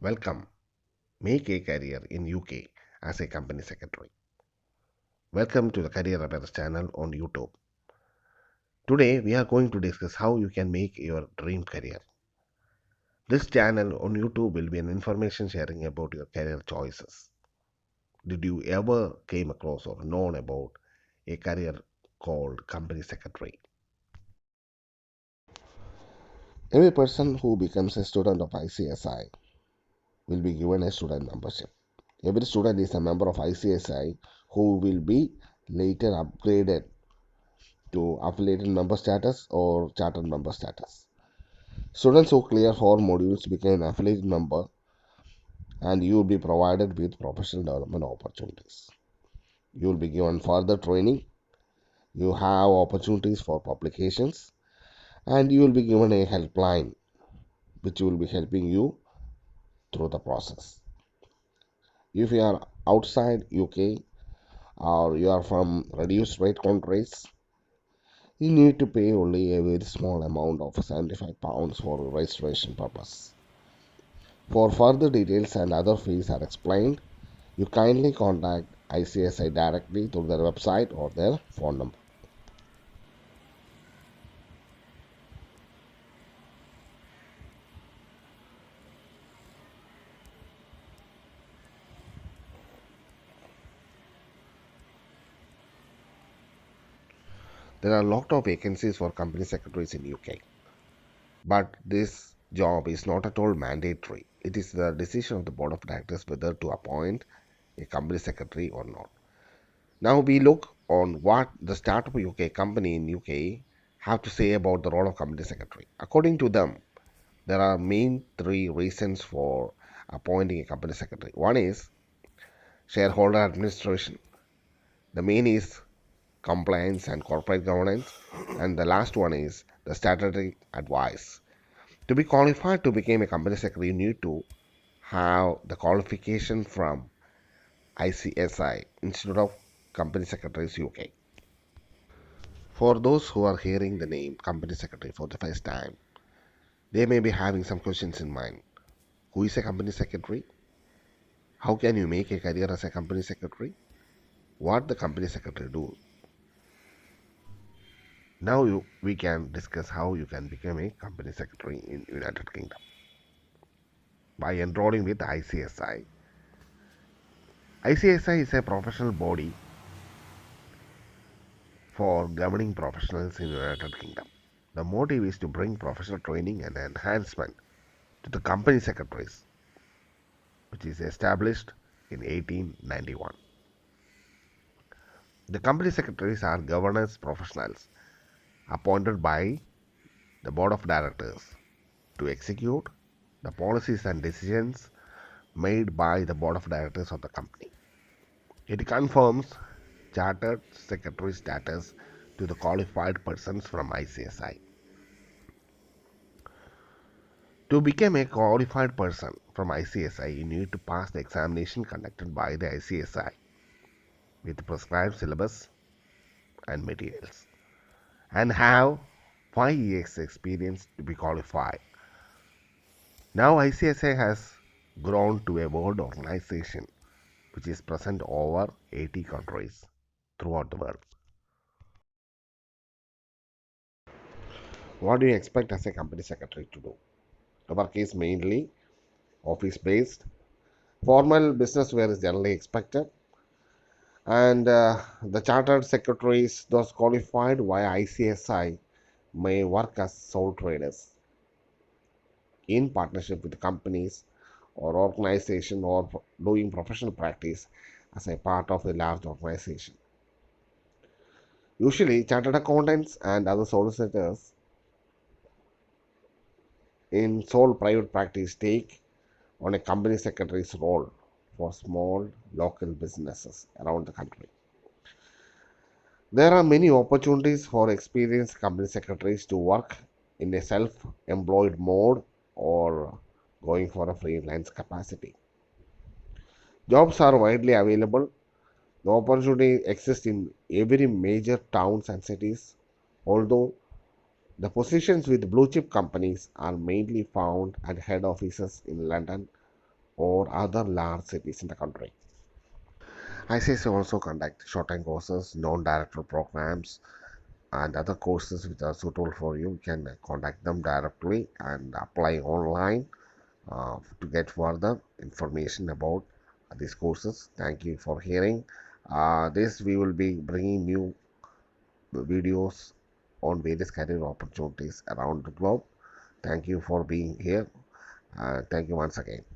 Welcome. Make a career in UK as a company secretary. Welcome to the Career Affairs channel on YouTube. Today we are going to discuss how you can make your dream career. This channel on YouTube will be an information sharing about your career choices. Did you ever came across or known about a career called company secretary? Every person who becomes a student of ICSI will be given a student membership. Every student is a member of ICSI who will be later upgraded to affiliated member status or chartered member status. Students who clear 4 modules become an affiliated member and you will be provided with professional development opportunities. You will be given further training, you have opportunities for publications, and you will be given a helpline which will be helping you through the process. If you are outside UK or you are from reduced rate countries, you need to pay only a very small amount of £75 for registration purpose. For further details and other fees are explained, you kindly contact ICSI directly through their website or their phone number. There are a lot of vacancies for company secretaries in UK, but this job is not at all mandatory. It is the decision of the board of directors whether to appoint a company secretary or not. Now we look on what the startup UK company in UK have to say about the role of company secretary. According to them, there are main three reasons for appointing a company secretary. One is shareholder administration. The main is compliance and corporate governance, and the last one is the statutory advice. To be qualified to become a company secretary, you need to have the qualification from ICSI, Institute of Company Secretaries UK. For those who are hearing the name company secretary for the first time, they may be having some questions in mind. Who is a company secretary? How can you make a career as a company secretary? What the company secretary do? Now we can discuss how you can become a company secretary in United Kingdom by enrolling with ICSI. ICSI is a professional body for governing professionals in United Kingdom. The motive is to bring professional training and enhancement to the company secretaries, which is established in 1891. The company secretaries are governance professionals appointed by the board of directors to execute the policies and decisions made by the board of directors of the company. It confirms chartered secretary status to the qualified persons from ICSI. To become a qualified person from ICSI, you need to pass the examination conducted by the ICSI with prescribed syllabus and materials and have 5 years experience to be qualified. Now ICSI has grown to a world organization which is present over 80 countries throughout the world. What do you expect as a company secretary to do? The work is mainly office based. Formal business wear is generally expected, and the chartered secretaries, those qualified via ICSI, may work as sole traders in partnership with companies or organization or doing professional practice as a part of a large organization. Usually, chartered accountants and other solicitors in sole private practice take on a company secretary's role for small local businesses around the country. There are many opportunities for experienced company secretaries to work in a self employed mode or going for a freelance capacity. Jobs are widely available. The opportunity exists in every major towns and cities, although the positions with blue chip companies are mainly found at head offices in London, or other large cities in the country. ICSA also conduct short-term courses, non-director programs, and other courses which are suitable for you. You can contact them directly and apply online to get further information about these courses. Thank you for hearing. This we will be bringing new videos on various career opportunities around the globe. Thank you for being here. Thank you once again.